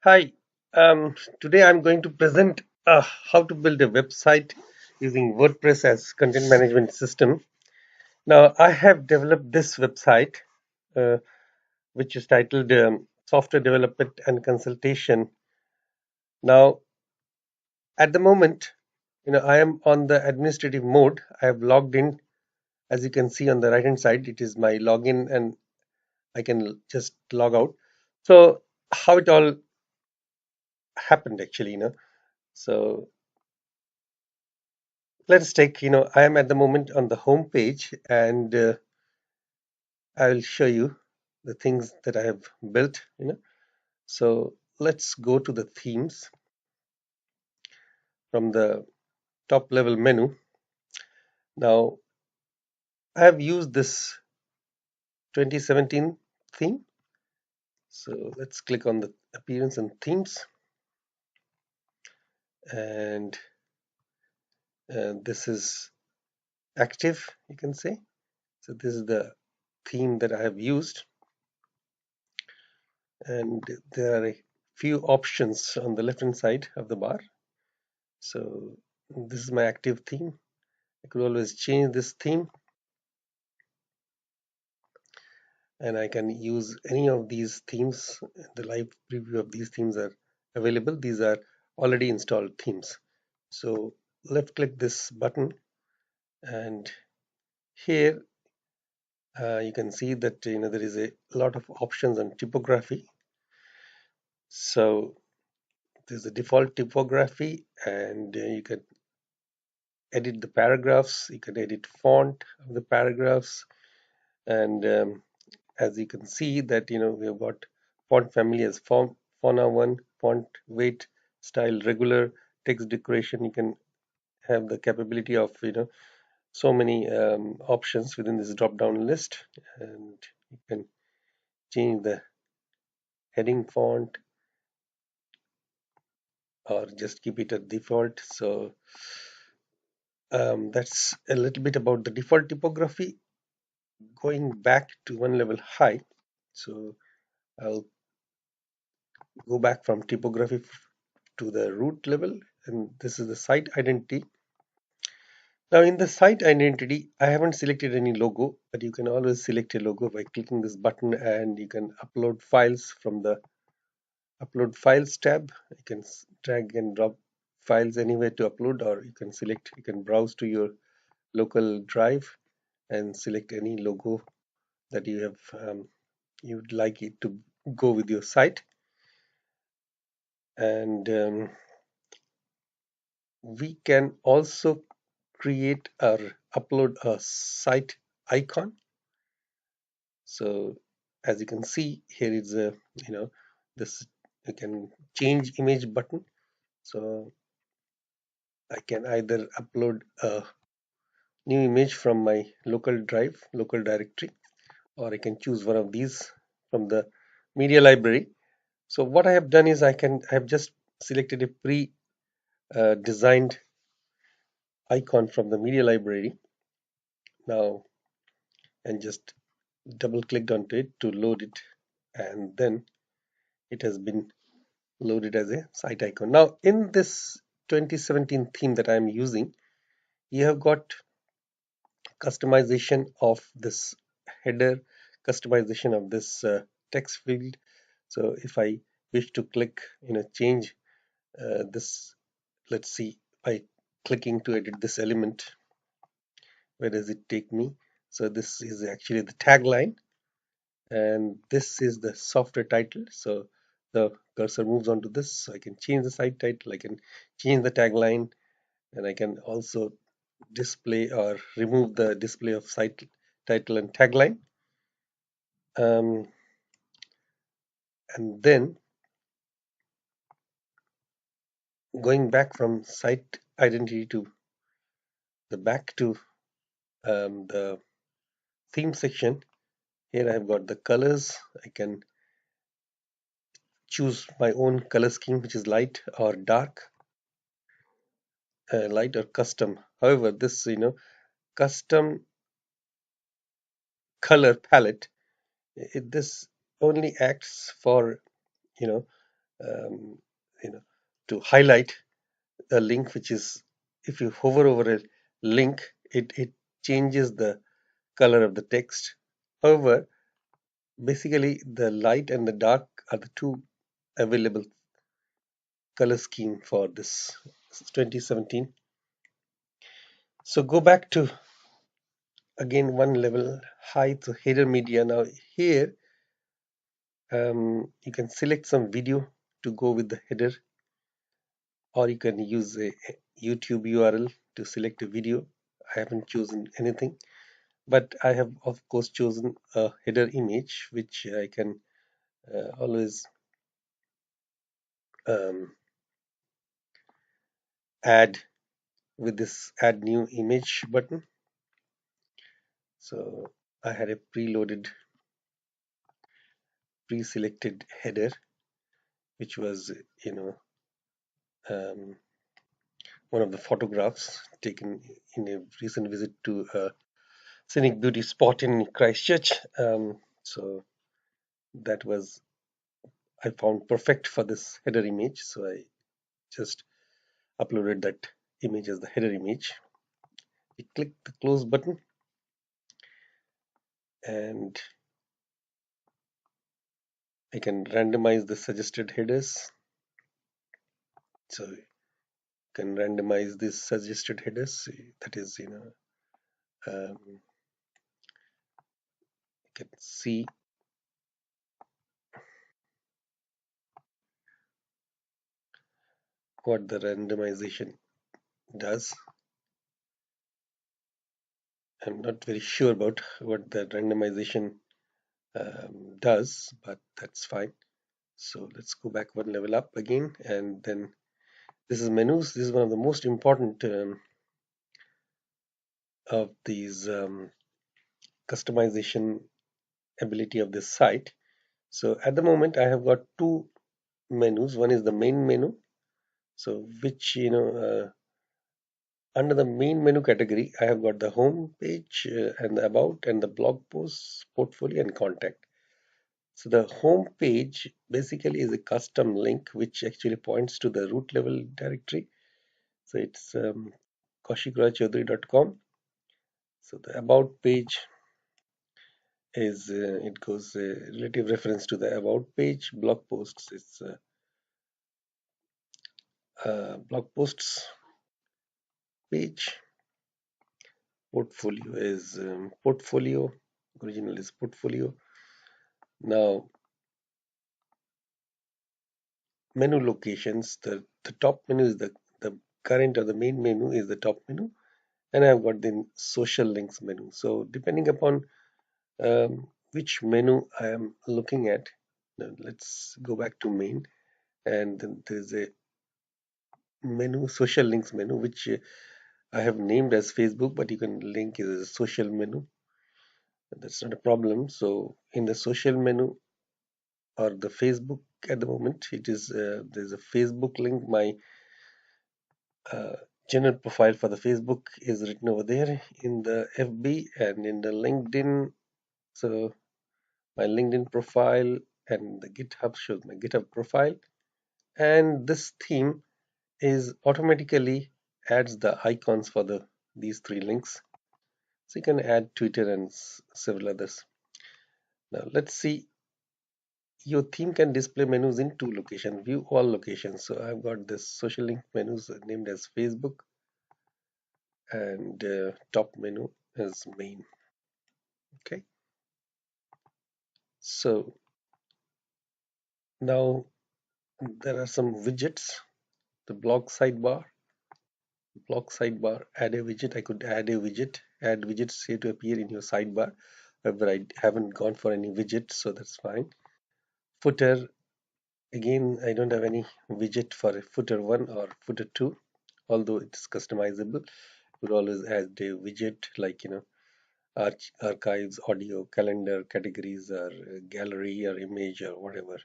Hi, today I'm going to present how to build a website using WordPress as content management system. Now, I have developed this website, uh, which is titled Software Development and Consultation. Now, at the moment, I am on the administrative mode. I have logged in. As you can see on the right hand side, it is my login, and I can just log out. So, how it all happened actually. So let's take, I am at the moment on the home page, and I will show you the things. That I have built. So let's go to the themes from the top level menu. Now I have used this 2017 theme. So let's click on the appearance and themes, and this is active, you can say. So this is the theme that I have used, and there are a few options on the left hand side of the bar. So this is my active theme. I could always change this theme, and I can use any of these themes. The live preview of these themes are available. These are already installed themes. So left click this button, and here you can see that there is a lot of options on typography. So there's a default typography, and you can edit the paragraphs. You can edit font of the paragraphs, and as you can see that we have got font family as fauna 1, font weight, style regular, text decoration. You can have the capability of so many options within this drop down list, and you can change the heading font or just keep it at default. So that's a little bit about the default typography. Going back to one level high, so I'll go back from typography to the root level, and this is the site identity. Now in the site identity, I haven't selected any logo, but you can always select a logo by clicking this button, and you can upload files from the upload files tab. You can drag and drop files anywhere to upload, or you can browse to your local drive and select any logo that you'd like it to go with your site. And we can also create or upload a site icon. So as you can see, here is a this you can change image button. So I can either upload a new image from my local drive, local directory, or I can choose one of these from the media library. So what I have done is I have just selected a pre designed icon from the media library now, and just double clicked onto it to load it, and then it has been loaded as a site icon. Now in this 2017 theme that I am using, you have got customization of this header, customization of this text field. So if I wish to click change this, let's see, by clicking to edit this element, where does it take me? So this is actually the tagline, and this is the software title. So the cursor moves on to this, so I can change the site title, I can change the tagline, and I can also display or remove the display of site title and tagline. And then going back from site identity to the back to the theme section, here I've got the colors. I can choose my own color scheme, which is light or dark, light or custom. However, this custom color palette, this only acts for you know um, you know, to highlight a link, which is, if you hover over a link, it changes the color of the text. However, basically the light and the dark are the two available color scheme for this 2017. So go back to again one level high to header media. Now here you can select some video to go with the header, or you can use a YouTube URL to select a video. I haven't chosen anything, but I have of course chosen a header image, which I can always um, add with this add new image button. So I had a pre-selected header, which was, you know, um, one of the photographs taken in a recent visit to a scenic beauty spot in Christchurch. So that was, I found perfect for this header image. So I just uploaded that image as the header image. We click the close button, and I can randomize the suggested headers. So you can randomize these suggested headers. That is, you can see what the randomization does. I'm not very sure about what the randomization does, but that's fine. So let's go back one level up again, and then this is menus. This is one of the most important of these customization ability of this site. So at the moment, I have got two menus. One is the main menu, so which under the main menu category, I have got the home page and the about and the blog posts, portfolio, and contact. So the home page basically is a custom link which actually points to the root level directory. So it's kaushik.chowdhury.com. So the about page is it goes relative reference to the about page. Blog posts is blog posts page. Portfolio is portfolio. Original is portfolio. Now menu locations. The top menu is the current or the main menu is the top menu, and I've got the social links menu. So depending upon which menu I am looking at, now let's go back to main, and then there's a menu, social links menu, which I have named as Facebook, but you can link it as a social menu. That's not a problem. So in the social menu or the Facebook at the moment, it is there's a Facebook link. My uh, general profile for the Facebook is written over there in the FB and in the LinkedIn. So my LinkedIn profile and the GitHub shows my GitHub profile. And this theme is automatically adds the icons for these three links. So you can add Twitter and several others. Now let's see. Your theme can display menus in two locations. View all locations. So I've got this social link menus named as Facebook, and top menu is main. Okay. So now there are some widgets. The blog sidebar, add a widget. I could add a widget, add widgets here to appear in your sidebar. However, I haven't gone for any widget, so that's fine. Footer, again, I don't have any widget for a footer 1 or footer 2, although it's customizable. You could always add a widget like, archives, audio, calendar, categories, or gallery, or image, or whatever.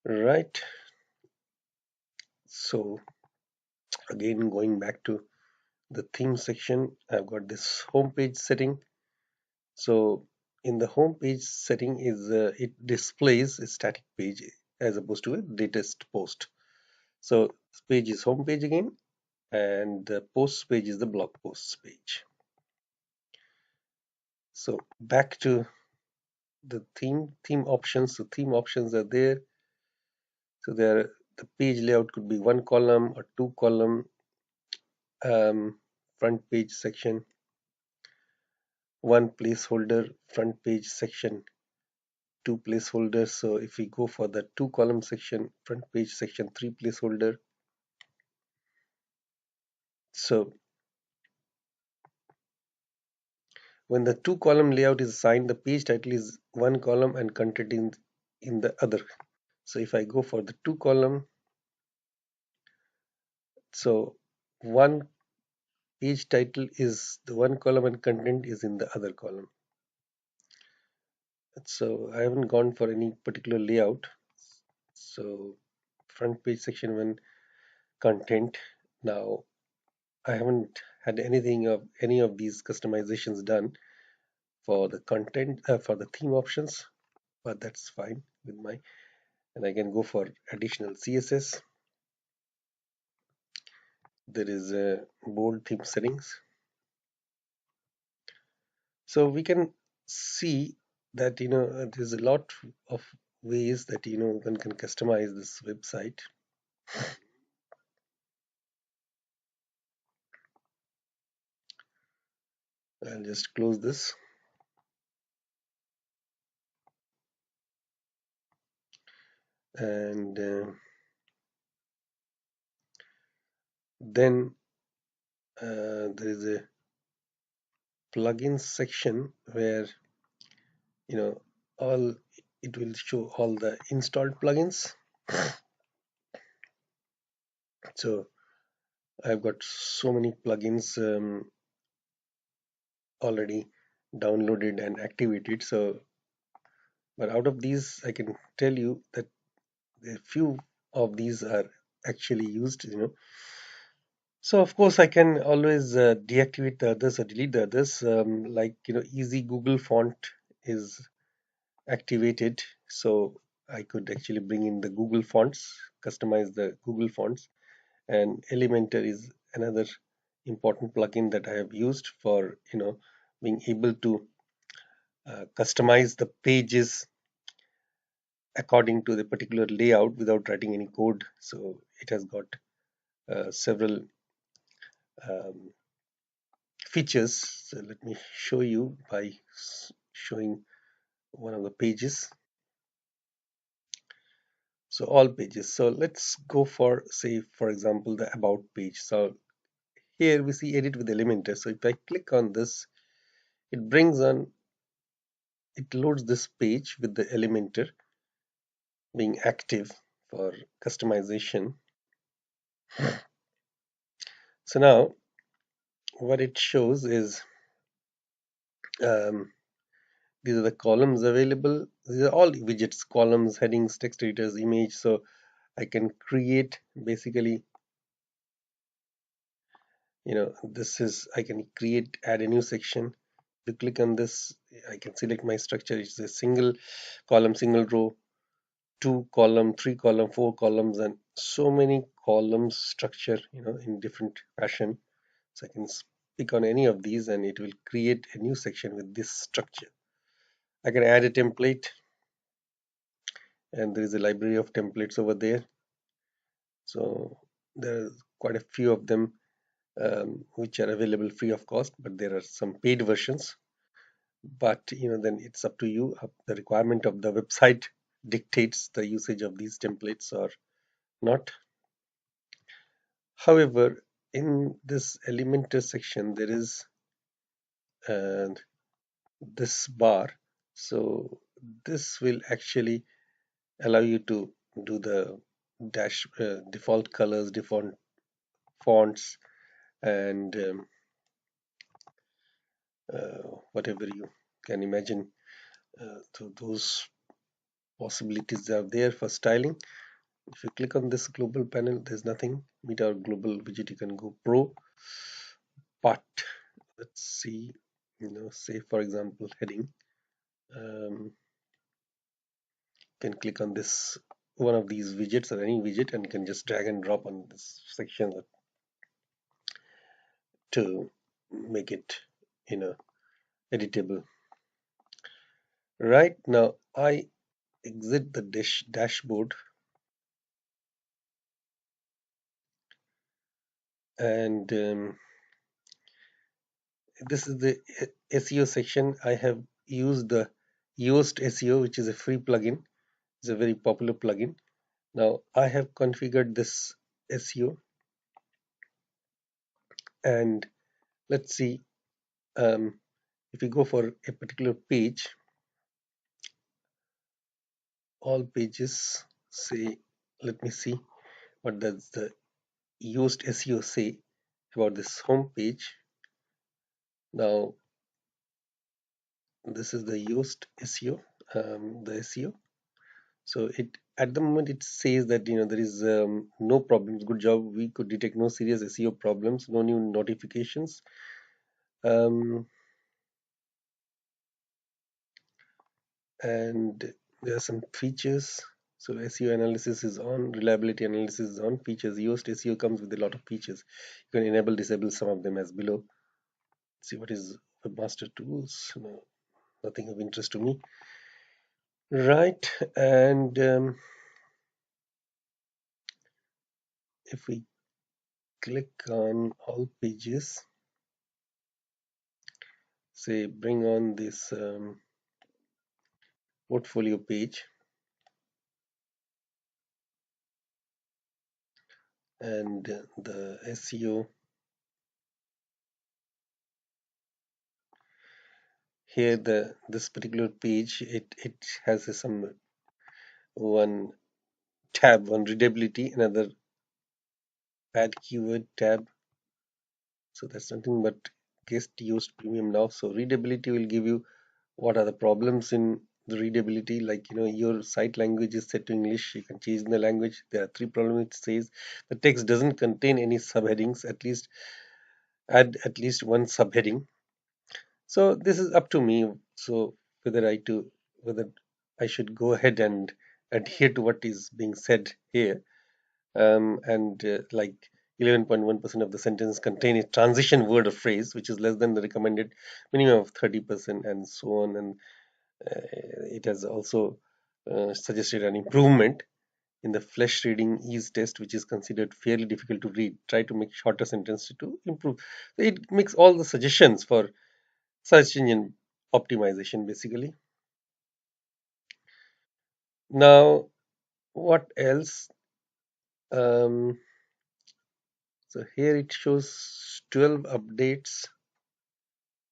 Right. So again, going back to the theme section, I've got this homepage setting. So in the home page setting is it displays a static page as opposed to a latest post. So this page is home page again, and the posts page is the blog posts page. So back to the theme options. So theme options are there. So there, the page layout could be one column or two column, front page section, one placeholder, front page section, two placeholders. So if we go for the two column section, front page section, three placeholder. So when the two column layout is assigned, the page title is one column and content in the other. So if I go for the two column, so one page title is the one column and content is in the other column. So I haven't gone for any particular layout. So front page section one content. Now I haven't had any of these customizations done for the content for the theme options, but that's fine with my. And I can go for additional CSS. There is a bold theme settings. So we can see that there's a lot of ways that one can customize this website. I'll just close this. And then there is a plugins section where all it will show all the installed plugins. So I've got so many plugins already downloaded and activated. So, but out of these, I can tell you that a few of these are actually used. So of course I can always deactivate the others or delete the others. Like easy Google font is activated, so I could actually bring in the Google fonts, customize the Google fonts. And Elementor is another important plugin that I have used for being able to customize the pages according to the particular layout without writing any code. So it has got several um, features. So let me show you by showing one of the pages. So all pages. So let's go for, say, for example, the about page. So here we see edit with Elementor. So if I click on this, it loads this page with the Elementor being active for customization. So now what it shows is um, these are the columns available. These are all widgets, columns, headings, text editors, image. So I can create basically, I can create, add a new section. To click on this, I can select my structure. It's a single column, single row, two column, three column, four columns, and so many columns structure, in different fashion. So I can pick on any of these and it will create a new section with this structure. I can add a template, and there is a library of templates over there. So there are quite a few of them which are available free of cost, but there are some paid versions. But then it's up to you. The requirement of the website dictates the usage of these templates or not. However, in this Elementor section, there is uh, this bar. So this will actually allow you to do the default colors, default fonts, and whatever you can imagine. So those possibilities are there for styling. If you click on this global panel, there's nothing. Meet our global widget, you can go pro. But let's see, say for example, heading. You can click on this one of these widgets or any widget, and you can just drag and drop on this section to make it, you know, editable. Right now, I exit the dashboard, and this is the SEO section. I have used the Yoast SEO, which is a free plugin. It's a very popular plugin. Now I have configured this SEO, and let's see, if we go for a particular page, all pages say, let me see what does the Yoast SEO say about this home page. Now this is the Yoast SEO, the SEO. So it, at the moment, it says that, there is no problems. Good job. We could detect no serious SEO problems. No new notifications. Um, and there are some features. So SEO analysis is on. Reliability analysis is on. Features. Yoast SEO comes with a lot of features. You can enable, disable some of them as below. Let's see what is webmaster tools. No, nothing of interest to me. Right, and if we click on all pages, say bring on this portfolio page, and the SEO here, this particular page, it has some one tab on readability, another add keyword tab. So that's nothing but guest used premium now. So readability will give you what are the problems in the readability, like, your site language is set to English, you can change the language. There are three problems. It says the text doesn't contain any subheadings, at least add at least one subheading. So this is up to me. So whether I should go ahead and adhere to what is being said here, and like 11.1% of the sentence contain a transition word or phrase which is less than the recommended minimum of 30%, and so on. And it has also suggested an improvement in the flesh reading ease test, which is considered fairly difficult to read. Try to make shorter sentences to improve. So it makes all the suggestions for search engine optimization, basically. Now, what else? Um, so here it shows 12 updates.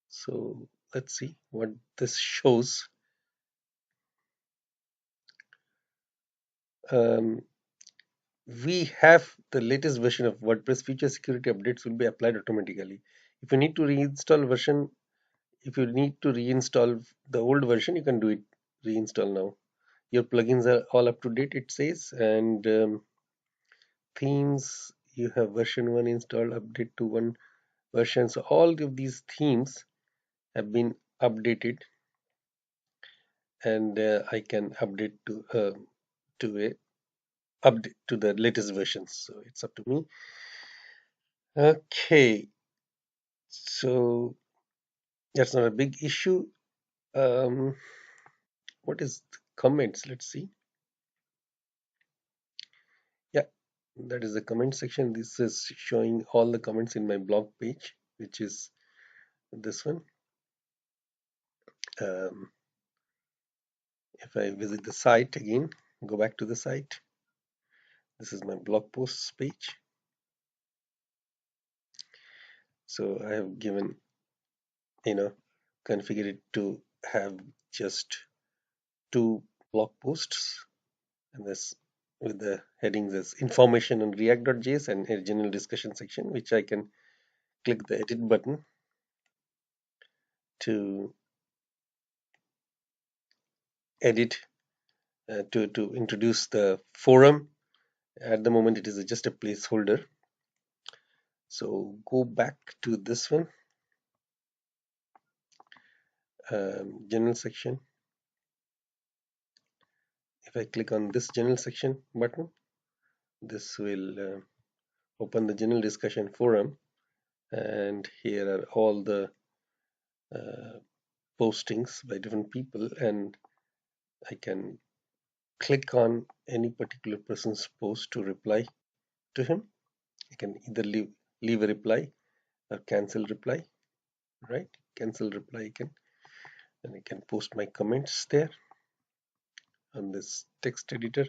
So let's see what this shows. Um, we have the latest version of WordPress. Future security updates will be applied automatically. If you need to reinstall version, if you need to reinstall the old version, you can do it. Reinstall now. Your plugins are all up to date, it says, and themes, you have version 1 installed, update to 1 version. So all of these themes have been updated, and I can update to a update to the latest versions. So it's up to me. Okay, so that's not a big issue. Um, what is the comments? Let's see. Yeah, that is the comment section. This is showing all the comments in my blog page, which is this one. Um, if I visit the site again, go back to the site. This is my blog posts page. So I have given, configured it to have just 2 blog posts, and this with the headings as information on react.js and a general discussion section, which I can click the edit button to edit, to introduce the forum. At the moment, it is just a placeholder. So go back to this one, general section. if I click on this general section button, this will open the general discussion forum, and here are all the postings by different people, and I can click on any particular person's post to reply to him. I can either leave a reply or cancel reply, right? Cancel reply again, and I can post my comments there on this text editor.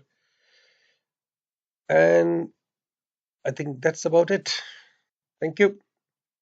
And I think that's about it. Thank you.